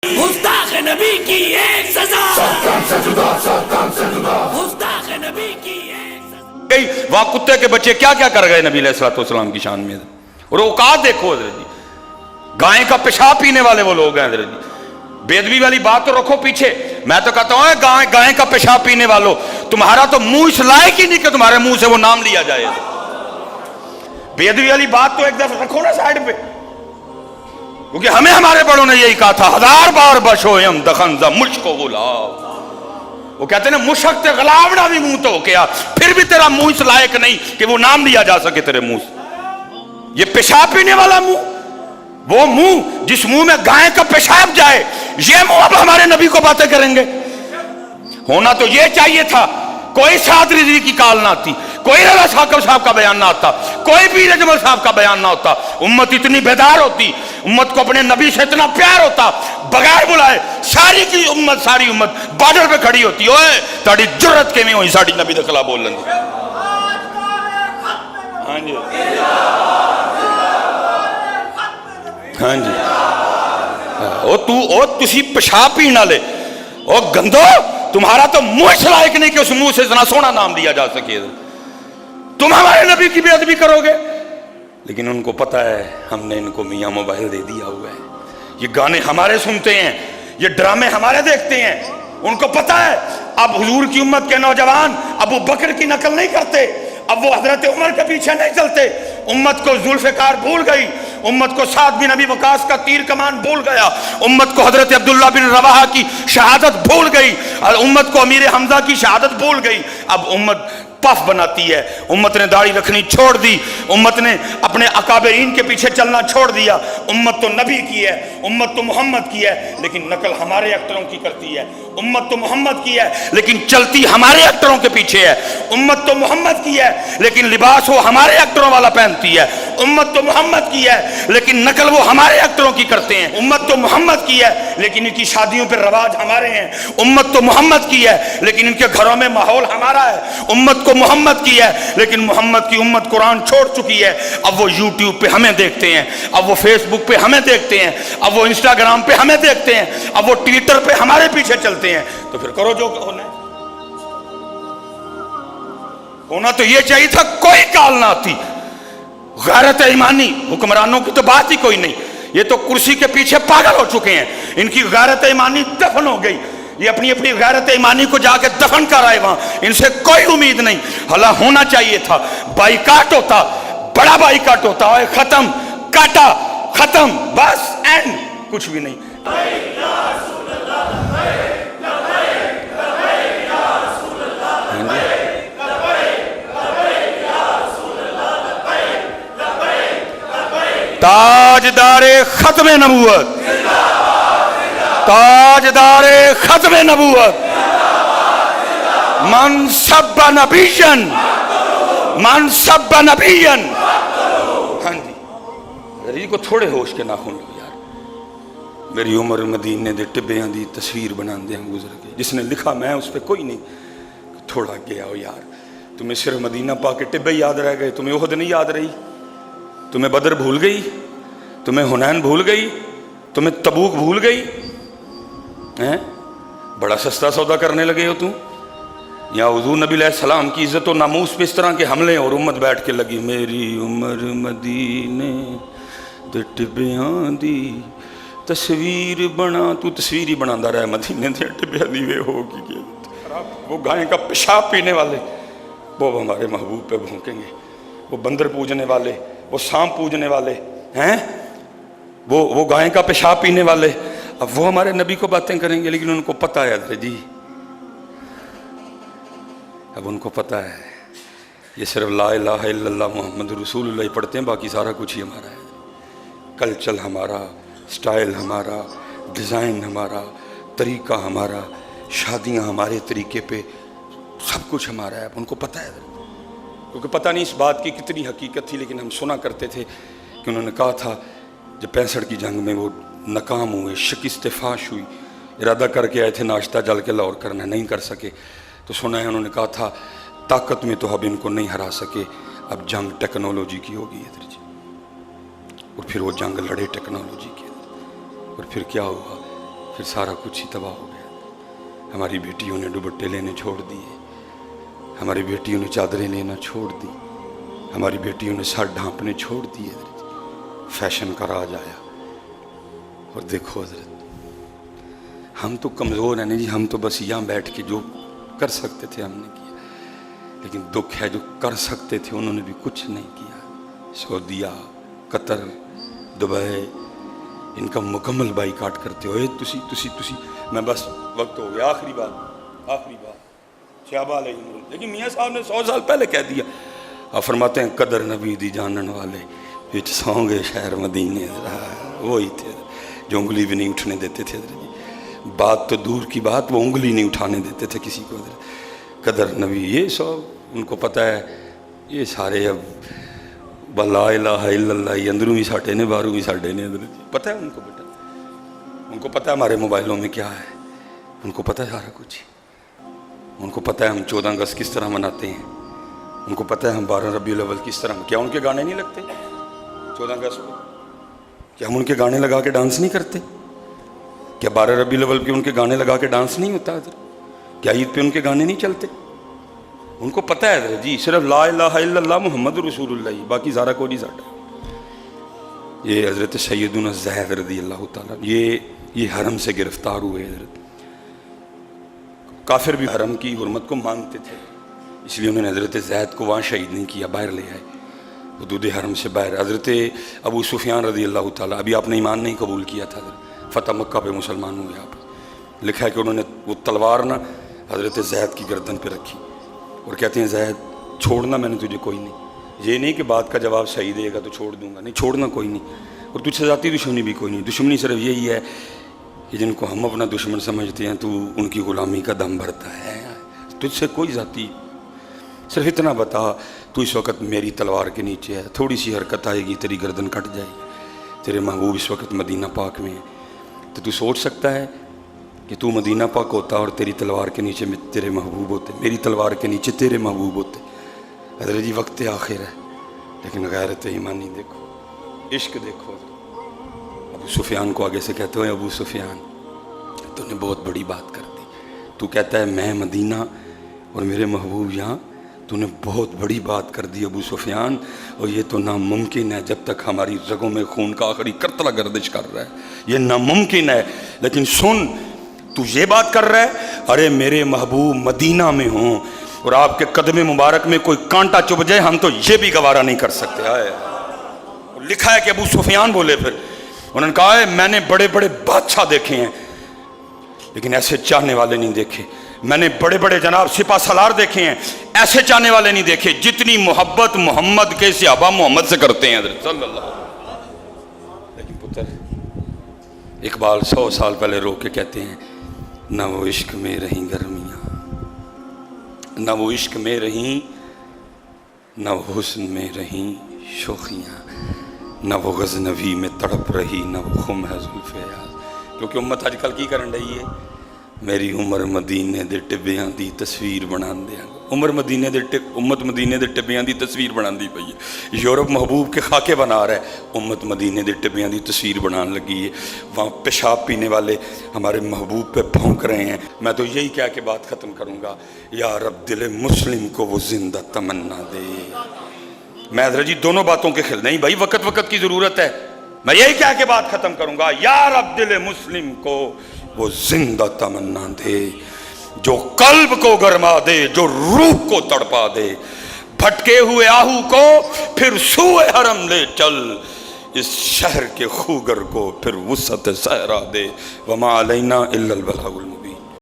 گستاخ نبی کی ایک سزا، گستاخ نبی کی ایک سزا۔ وہاں کتے کے بچے کیا کیا کر گئے نبی علیہ السلام کی شان میں، اور اوقات دیکھو حضرت جی، گائے کا پیشاب پینے والے وہ لوگ ہیں حضرت جی۔ بے ادبی والی بات تو رکھو پیچھے، میں تو کہتا ہوں گائے کا پیشاب پینے والوں، تمہارا تو منہ اس لائق ہی نہیں کہ تمہارے منہ سے وہ نام لیا جائے۔ بے ادبی والی بات تو ایک دفعہ رکھو نا سائیڈ پہ، کیونکہ ہمیں ہمارے بڑوں نے یہی کہا تھا، ہزار بار بشویم دخنزہ مشک و غلاب۔ وہ کہتے ہیں نا مشک تے غلابڑا بھی منہ تو کیا، پھر بھی تیرا منہ اس لائق نہیں کہ وہ نام لیا جا سکے تیرے منہ سے۔ یہ پیشاب پینے والا منہ، وہ منہ جس منہ میں گائے کا پیشاب جائے، یہ منہ اب ہمارے نبی کو باتیں کریں گے؟ ہونا تو یہ چاہیے تھا، کوئی سعد رضوی کی کال نہ آتی، کوئی رضا ثاقب صاحب کا بیان نہ آتا، کوئی پیر اجمل صاحب کا بیان نہ ہوتا، امت اتنی بیدار ہوتی، امت کو اپنے نبی سے اتنا پیار ہوتا، بغیر بلائے ساری کی امت، ساری امت بارڈر پہ کھڑی ہوتی، اوے تاڑی جرت کے میں ہوئی ساڑی نبی دے خلاف بول لیں۔ ہاں جی ہاں جی، او تسی پیشاب پینا لے، او گندو تمہارا تو منہ اس لائق نہیں کہ اس منہ سے اتنا سونا نام دیا جا سکے، تم ہمارے نبی کی بے ادبی کرو گے۔ لیکن ان کو پتہ ہے ہم نے ان کو میاں موبائل دے دیا ہوا ہے، یہ گانے ہمارے سنتے ہیں، یہ ڈرامے ہمارے دیکھتے ہیں، ان کو پتہ ہے اب حضور کی امت کے نوجوان ابو بکر کی نقل نہیں کرتے، اب وہ حضرت عمر کے پیچھے نہیں چلتے، امت کو ذوالفقار بھول گئی، امت کو سعد بن ابی وقاص کا تیر کمان بھول گیا، امت کو حضرت عبداللہ بن رواحہ کی شہادت بھول گئی، اور امت کو امیر حمزہ کی شہادت بھول گئی۔ اب امت پف بناتی ہے، امت نے داڑھی رکھنی چھوڑ دی، امت نے اپنے اکابرین کے پیچھے چلنا چھوڑ دیا۔ امت تو نبی کی ہے، امت تو محمد کی ہے، لیکن نقل ہمارے ایکٹروں کی کرتی ہے۔ امت تو محمد کی ہے لیکن چلتی ہمارے ایکٹروں کے پیچھے ہے۔ امت تو محمد کی ہے لیکن لباس وہ ہمارے ایکٹروں والا پہنتی ہے۔ امت تو محمد کی ہے لیکن نقل وہ ہمارے ایکٹروں کی کرتے ہیں۔ امت تو محمد کی ہے لیکن ان کی شادیوں پہ رواج ہمارے ہیں۔ امت تو محمد کی ہے لیکن ان کے گھروں میں ماحول ہمارا ہے۔ امت کو محمد کی ہے لیکن محمد کی امت قرآن چھوڑ چکی ہے، اب وہ یوٹیوب پہ ہمیں دیکھتے ہیں، اب وہ فیس بک پہ ہمیں دیکھتے ہیں، اب وہ انسٹاگرام پہ ہمیں دیکھتے ہیں، اب وہ ٹویٹر پہ ہمارے پیچھے چلتے ہیں۔ تو پھر کرو جو ہونا ہے۔ ہونا تو یہ چاہیے تھا کوئی کال نہ آتی، غیرت ایمانی، حکمرانوں کی تو بات ہی کوئی نہیں، یہ تو کرسی کے پیچھے پاگل ہو چکے ہیں، ان کی غیرت ایمانی دفن ہو گئی، یہ اپنی اپنی غیرت ایمانی کو جا کے دفن کر آئے وہاں، ان سے کوئی امید نہیں۔ حالا ہونا چاہیے تھا، بائیکاٹ ہوتا، بڑا بائیکاٹ ہوتا ہے، ختم، کاٹا، ختم، بس اینڈ، کچھ بھی نہیں۔ تاجدار ختم نبوت، تاجدار ختم نبوت، من سب نبیًا، من سب نبیًا۔ ہاں جی، ذرا کو تھوڑے ہوش کے ناخن لو یار، میری عمر مدینے دے ٹبیاں دی تصویر بنا دے ہم گزر کے، جس نے لکھا میں اس پہ کوئی نہیں، تھوڑا گیا ہو یار، تمہیں صرف مدینہ پا کے ٹبے یاد رہ گئے، تمہیں احد نہیں یاد رہی، تمہیں بدر بھول گئی، تمہیں حنین بھول گئی، تمہیں تبوک بھول گئی، بڑا سستا سودا کرنے لگے ہو تم۔ یا حضور نبی علیہ السلام کی عزت و ناموس پہ اس طرح کے حملے، اور امت بیٹھ کے لگی میری عمر مدینے دے ٹبیاں دی تصویر بنا، تو تصویر ہی بناتا رہے مدینے دے ٹبیاں دی وے ہو کی۔ وہ گائے کا پیشاب پینے والے وہ ہمارے محبوب پہ بھونکیں گے، وہ بندر پوجنے والے، وہ سانپ پوجنے والے ہیں، وہ گائے کا پیشاب پینے والے، اب وہ ہمارے نبی کو باتیں کریں گے، لیکن ان کو پتہ ہے حضرت جی، اب ان کو پتہ ہے یہ صرف لا الہ الا اللہ محمد رسول اللہ پڑھتے ہیں، باقی سارا کچھ ہی ہمارا ہے، کلچر ہمارا، سٹائل ہمارا، ڈیزائن ہمارا، طریقہ ہمارا، شادیاں ہمارے طریقے پہ، سب کچھ ہمارا ہے۔ اب ان کو پتہ ہے، کیونکہ پتہ نہیں اس بات کی کتنی حقیقت تھی، لیکن ہم سنا کرتے تھے کہ انہوں نے کہا تھا جب 65 کی جنگ میں وہ ناکام ہوئے، شکست فاش ہوئی، ارادہ کر کے آئے تھے ناشتہ جل کے لاہور کرنا، نہیں کر سکے، تو سنا ہے انہوں نے کہا تھا طاقت میں تو اب ان کو نہیں ہرا سکے، اب جنگ ٹیکنالوجی کی ہوگی حضرت جی، اور پھر وہ جنگ لڑے ٹیکنالوجی کی، اور پھر کیا ہوا، پھر سارا کچھ ہی تباہ ہو گیا. ہماری بیٹیوں نے دوپٹے لینے چھوڑ دیے, ہماری بیٹیوں نے چادریں لینا چھوڑ دی, ہماری بیٹیوں نے سر ڈھانپنے چھوڑ دیے. فیشن کا راج آیا. اور دیکھو حضرت, ہم تو کمزور ہیں نہیں جی, ہم تو بس یہاں بیٹھ کے جو کر سکتے تھے ہم نے کیا, لیکن دکھ ہے جو کر سکتے تھے انہوں نے بھی کچھ نہیں کیا. سعودیہ, قطر, دبئی, ان کا مکمل بائیکاٹ کرتے ہوئے تسی میں بس وقت ہو گیا. آخری بات شہبہ علیہ السلام, لیکن میاں صاحب نے 100 سال پہلے کہہ دیا. آپ فرماتے ہیں قدر نبی دی جانن والے وچ سوں گے شہر مدینے, وہی تھے جو انگلی بھی نہیں اٹھنے دیتے تھے. بات تو دور کی بات, وہ انگلی نہیں اٹھانے دیتے تھے کسی کو. قدر نبی یہ سب ان کو پتہ ہے. یہ سارے اب بلا الہ الا اللہ اندروں بھی ساٹے نے باہروں بھی ساٹے نے. پتہ ہے ان کو بیٹا, ان کو پتہ ہے ہمارے موبائلوں میں کیا ہے, ان کو پتہ ہے سارا کچھ. ان کو پتہ ہے ہم 14 اگست کس طرح مناتے ہیں, ان کو پتہ ہے ہم 12 ربیع الاول کس طرح. کیا ان کے گانے نہیں لگتے 14 اگست کو؟ کیا ہم ان کے گانے لگا کے ڈانس نہیں کرتے؟ کیا 12 ربیع الاول پہ ان کے گانے لگا کے ڈانس نہیں ہوتا حضرت؟ کیا عید پہ ان کے گانے نہیں چلتے؟ ان کو پتہ ہے حضرت جی صرف لا الہ الا اللہ محمد رسول اللہ, باقی سارا کوئی نہیں ساٹا. یہ حضرت سیدنا زید رضی اللہ تعالیٰ یہ حرم سے گرفتار ہوئے حضرت. کافر بھی حرم کی حرمت کو مانتے تھے, اس لیے انہوں نے حضرت زید کو وہاں شہید نہیں کیا, باہر لے آئے حدود حرم سے باہر. حضرت ابو سفیان رضی اللہ تعالیٰ, ابھی آپ نے ایمان نہیں قبول کیا تھا حضرت, فتح مکہ پہ مسلمان ہوئے آپ. لکھا ہے کہ انہوں نے وہ تلوار نا حضرت زید کی گردن پہ رکھی اور کہتے ہیں زید چھوڑنا میں نے تجھے کوئی نہیں. یہ نہیں کہ بات کا جواب صحیح دے گا تو چھوڑ دوں گا, نہیں چھوڑنا کوئی نہیں. اور تجھ سے ذاتی دشمنی بھی کوئی نہیں. دشمنی صرف یہی ہے کہ جن کو ہم اپنا دشمن سمجھتے ہیں تو ان کی غلامی کا دم بھرتا ہے. تجھ سے کوئی ذاتی, صرف اتنا بتا تو اس وقت میری تلوار کے نیچے ہے, تھوڑی سی حرکت آئے گی تیری گردن کٹ جائے گی. تیرے محبوب اس وقت مدینہ پاک میں ہے, تو سوچ سکتا ہے کہ تو مدینہ پاک ہوتا اور تیری تلوار کے نیچے میں تیرے محبوب ہوتے, میری تلوار کے نیچے تیرے محبوب ہوتے. حضرت جی وقت آخر ہے, لیکن غیرت ایمانی دیکھو, عشق دیکھو. ابو سفیان کو آگے سے کہتے ہوئے ابو سفیان تو نے بہت بڑی بات کر دی. تو کہتا ہے میں مدینہ اور میرے محبوب یہاں, تو نے بہت بڑی بات کر دی ابو سفیان, اور یہ تو ناممکن ہے جب تک ہماری رگوں میں خون کا آخری قطرہ گردش کر رہا ہے, یہ ناممکن ہے. لیکن سن, تو یہ بات کر رہا ہے ارے میرے محبوب مدینہ میں ہوں اور آپ کے قدم مبارک میں کوئی کانٹا چبھ جائے ہم تو یہ بھی گوارا نہیں کر سکتے. لکھا ہے کہ ابو سفیان بولے, پھر انہوں نے کہا ہے میں نے بڑے بڑے بادشاہ دیکھے ہیں لیکن ایسے چاہنے والے نہیں دیکھے. میں نے بڑے بڑے جناب سپہ سالار دیکھے ہیں, ایسے چاہنے والے نہیں دیکھے جتنی محبت محمد کے صحابہ محمد سے کرتے ہیں حضرت صلی اللہ علیہ وسلم. لیکن پتر اقبال 100 سال پہلے رو کے کہتے ہیں نہ وہ عشق میں رہیں گرمیاں, نہ وہ عشق میں رہیں, نہ وہ حسن میں رہیں شوخیاں, نہ وہ غزنوی میں تڑپ رہی, نہ وہ خم ہے زلف یاز. کیونکہ امت آج کل کی کرن رہی ہے, میری عمر مدینے دے ٹبیاں دی تصویر بنا دیا. امت مدینے دے ٹبیاں دی تصویر بنا دی پئی ہے. یورپ محبوب کے خاکے بنا رہا ہے, امت مدینے دے ٹبیاں دی تصویر بنان لگی ہے. وہاں پیشاب پینے والے ہمارے محبوب پہ بھونک رہے ہیں. میں تو یہی کہہ کے بات ختم کروں گا, یا رب دل مسلم کو وہ زندہ تمنا دے. میں حضرت جی دونوں باتوں کے خل نہیں بھائی, وقت کی ضرورت ہے. میں یہی کہہ کے بات ختم کروں گا, یا رب دل مسلم کو وہ زندہ تمنا دے جو قلب کو گرما دے, جو روح کو تڑپا دے. بھٹکے ہوئے آہو کو پھر سوئے حرم لے چل, اس شہر کے خوگر کو پھر وسعت صحرا دے. وما علینا الا البلاغ المبین.